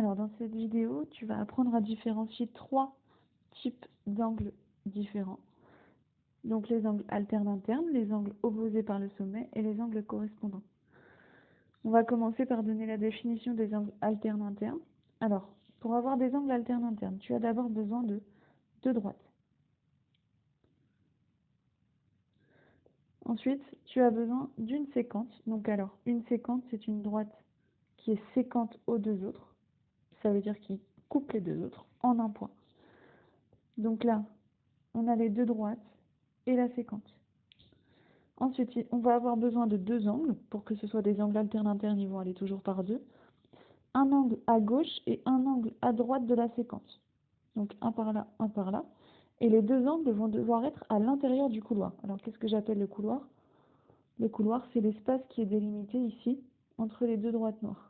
Alors, dans cette vidéo, tu vas apprendre à différencier 3 types d'angles différents. Donc, les angles alternes-internes, les angles opposés par le sommet et les angles correspondants. On va commencer par donner la définition des angles alternes-internes. Alors, pour avoir des angles alternes-internes, tu as d'abord besoin de 2 droites. Ensuite, tu as besoin d'une séquente. Donc alors, une séquente, c'est une droite qui est séquente aux deux autres. Ça veut dire qu'il coupe les deux autres en un point. Donc là, on a les 2 droites et la séquente. Ensuite, on va avoir besoin de 2 angles. Pour que ce soit des angles alternes-internes, ils vont aller toujours par 2. Un angle à gauche et un angle à droite de la séquence. Donc un par là, un par là. Et les 2 angles vont devoir être à l'intérieur du couloir. Alors qu'est-ce que j'appelle le couloir? Le couloir, c'est l'espace qui est délimité ici entre les 2 droites noires.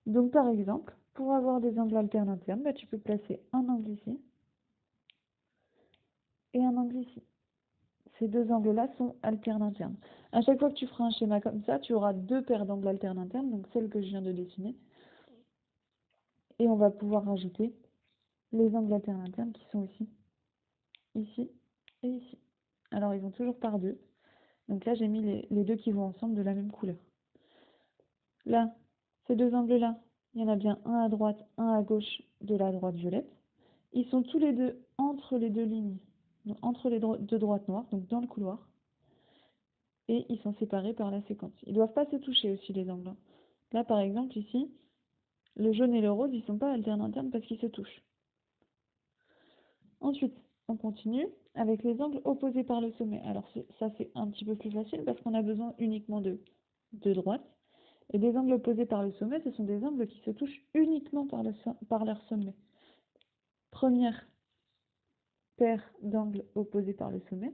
Donc par exemple, pour avoir des angles alternes-internes, tu peux placer un angle ici et un angle ici. Ces 2 angles-là sont alternes-internes. À chaque fois que tu feras un schéma comme ça, tu auras 2 paires d'angles alternes-internes, donc celle que je viens de dessiner. Et on va pouvoir rajouter les angles alternes-internes qui sont ici, ici et ici. Alors ils vont toujours par 2. Donc là, j'ai mis les 2 qui vont ensemble de la même couleur. Là, ces 2 angles-là, il y en a bien un à droite, un à gauche de la droite violette. Ils sont tous les deux entre les 2 lignes, donc entre les 2 droites noires, donc dans le couloir. Et ils sont séparés par la séquence. Ils ne doivent pas se toucher aussi, les angles. Là, par exemple, ici, le jaune et le rose, ils ne sont pas alternes-internes parce qu'ils se touchent. Ensuite, on continue avec les angles opposés par le sommet. Alors ça, c'est un petit peu plus facile parce qu'on a besoin uniquement de 2 droites. Et des angles opposés par le sommet, ce sont des angles qui se touchent uniquement par leur sommet. Première paire d'angles opposés par le sommet,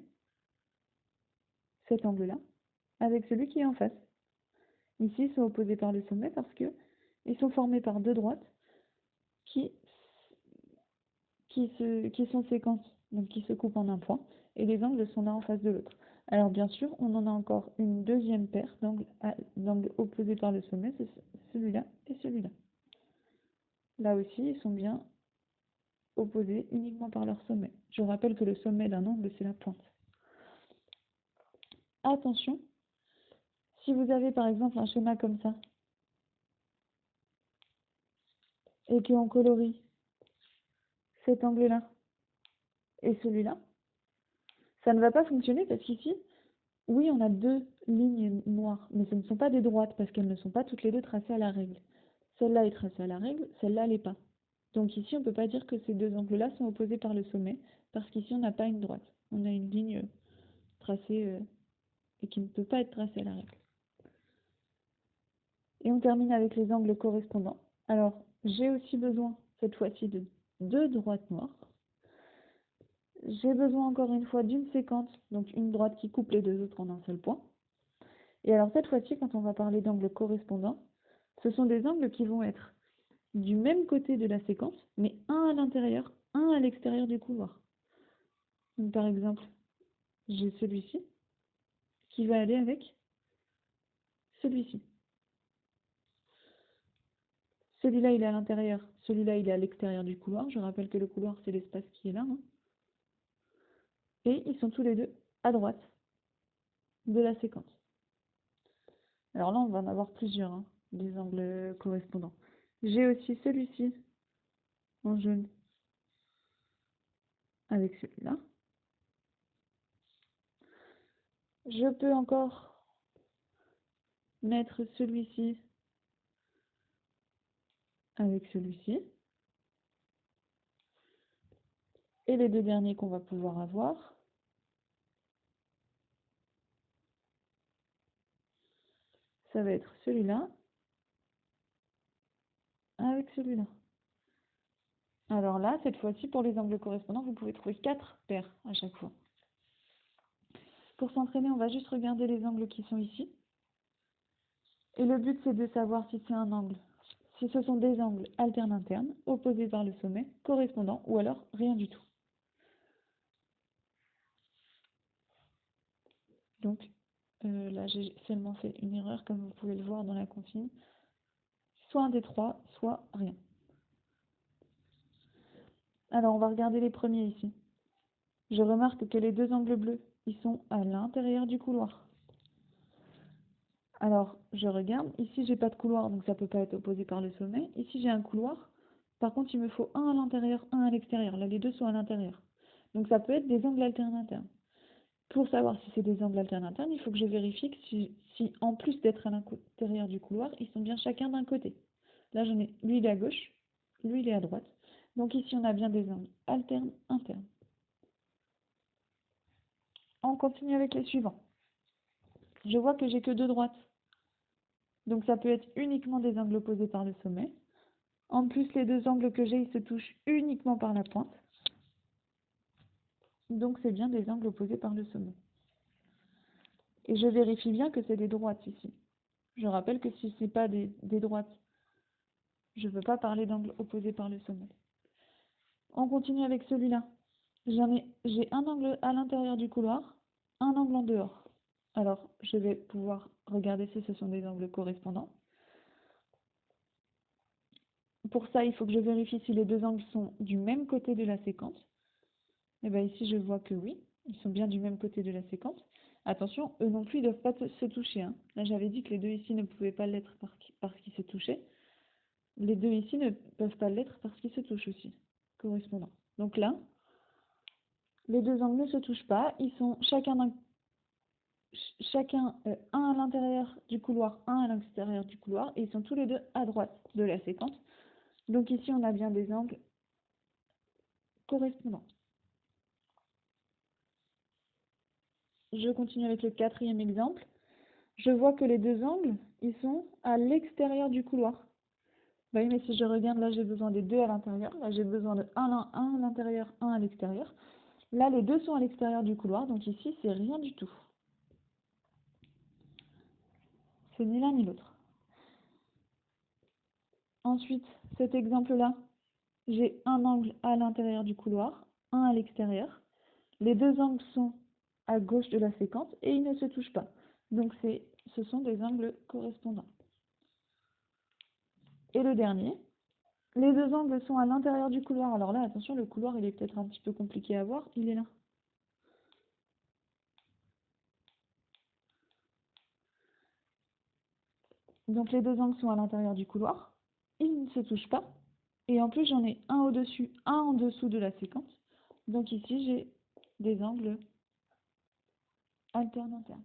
cet angle-là, avec celui qui est en face. Ici, ils sont opposés par le sommet parce que ils sont formés par 2 droites qui sont séquentes, donc qui se coupent en un point, et les angles sont l'un en face de l'autre. Alors bien sûr, on en a encore une deuxième paire d'angles opposés par le sommet, c'est celui-là et celui-là. Là aussi, ils sont bien opposés uniquement par leur sommet. Je rappelle que le sommet d'un angle, c'est la pointe. Attention, si vous avez par exemple un schéma comme ça, et qu'on colorie cet angle-là et celui-là, ça ne va pas fonctionner parce qu'ici, oui, on a 2 lignes noires, mais ce ne sont pas des droites parce qu'elles ne sont pas toutes les 2 tracées à la règle. Celle-là est tracée à la règle, celle-là l'est pas. Donc ici, on ne peut pas dire que ces 2 angles-là sont opposés par le sommet parce qu'ici, on n'a pas une droite. On a une ligne tracée et qui ne peut pas être tracée à la règle. Et on termine avec les angles correspondants. Alors, j'ai aussi besoin, cette fois-ci, de 2 droites noires. J'ai besoin encore une fois d'une séquence, donc une droite qui coupe les 2 autres en un seul point. Et alors cette fois-ci, quand on va parler d'angles correspondants, ce sont des angles qui vont être du même côté de la séquence, mais un à l'intérieur, un à l'extérieur du couloir. Donc par exemple, j'ai celui-ci qui va aller avec celui-ci. Celui-là, il est à l'intérieur, celui-là, il est à l'extérieur du couloir. Je rappelle que le couloir, c'est l'espace qui est là. Et ils sont tous les 2 à droite de la séquence. Alors là, on va en avoir plusieurs, des angles correspondants. J'ai aussi celui-ci en jaune avec celui-là. Je peux encore mettre celui-ci avec celui-ci. Et les 2 derniers qu'on va pouvoir avoir, ça va être celui-là avec celui-là. Alors là, cette fois-ci, pour les angles correspondants, vous pouvez trouver 4 paires à chaque fois. Pour s'entraîner, on va juste regarder les angles qui sont ici. Et le but, c'est de savoir si c'est un angle, si ce sont des angles alternes-internes, opposés par le sommet, correspondants, ou alors rien du tout. Donc, Là, j'ai seulement fait une erreur, comme vous pouvez le voir dans la consigne. Soit un des trois, soit rien. Alors, on va regarder les premiers ici. Je remarque que les deux angles bleus, ils sont à l'intérieur du couloir. Alors, je regarde. Ici, j'ai pas de couloir, donc ça peut pas être opposé par le sommet. Ici, j'ai un couloir. Par contre, il me faut un à l'intérieur, un à l'extérieur. Là, les deux sont à l'intérieur. Donc, ça peut être des angles alternes internes. Pour savoir si c'est des angles alternes internes, il faut que je vérifie que si en plus d'être à l'intérieur du couloir, ils sont bien chacun d'un côté. Là, j'en ai, lui, il est à gauche, lui, il est à droite. Donc ici, on a bien des angles alternes internes. On continue avec les suivants. Je vois que j'ai que deux droites. Donc ça peut être uniquement des angles opposés par le sommet. En plus, les deux angles que j'ai, ils se touchent uniquement par la pointe. Donc c'est bien des angles opposés par le sommet. Et je vérifie bien que c'est des droites ici. Je rappelle que si ce n'est pas des droites, je ne veux pas parler d'angle opposé par le sommet. On continue avec celui-là. J'ai un angle à l'intérieur du couloir, un angle en dehors. Alors, je vais pouvoir regarder si ce sont des angles correspondants. Pour ça, il faut que je vérifie si les deux angles sont du même côté de la séquence. Et bien ici, je vois que oui, ils sont bien du même côté de la séquence. Attention, eux non plus, ils ne doivent pas se toucher. Hein. Là, j'avais dit que les deux ici ne pouvaient pas l'être parce qu'ils se touchaient. Les deux ici ne peuvent pas l'être parce qu'ils se touchent aussi, correspondant. Donc là, les deux angles ne se touchent pas, ils sont chacun un à l'intérieur du couloir, un à l'extérieur du couloir, et ils sont tous les deux à droite de la séquence. Donc ici, on a bien des angles correspondants. Je continue avec le quatrième exemple. Je vois que les deux angles, ils sont à l'extérieur du couloir. Oui, mais si je regarde, là, j'ai besoin des deux à l'intérieur. Là, j'ai besoin de un à l'intérieur, un à l'extérieur. Là, les deux sont à l'extérieur du couloir, donc ici, c'est rien du tout. C'est ni l'un ni l'autre. Ensuite, cet exemple-là, j'ai un angle à l'intérieur du couloir, un à l'extérieur. Les deux angles sont à gauche de la séquence et ils ne se touchent pas. Donc, ce sont des angles correspondants. Et le dernier, les deux angles sont à l'intérieur du couloir. Alors là, attention, le couloir, il est peut-être un petit peu compliqué à voir. Il est là. Donc les deux angles sont à l'intérieur du couloir. Ils ne se touchent pas. Et en plus, j'en ai un au-dessus, un en dessous de la séquence. Donc ici, j'ai des angles alternes internes.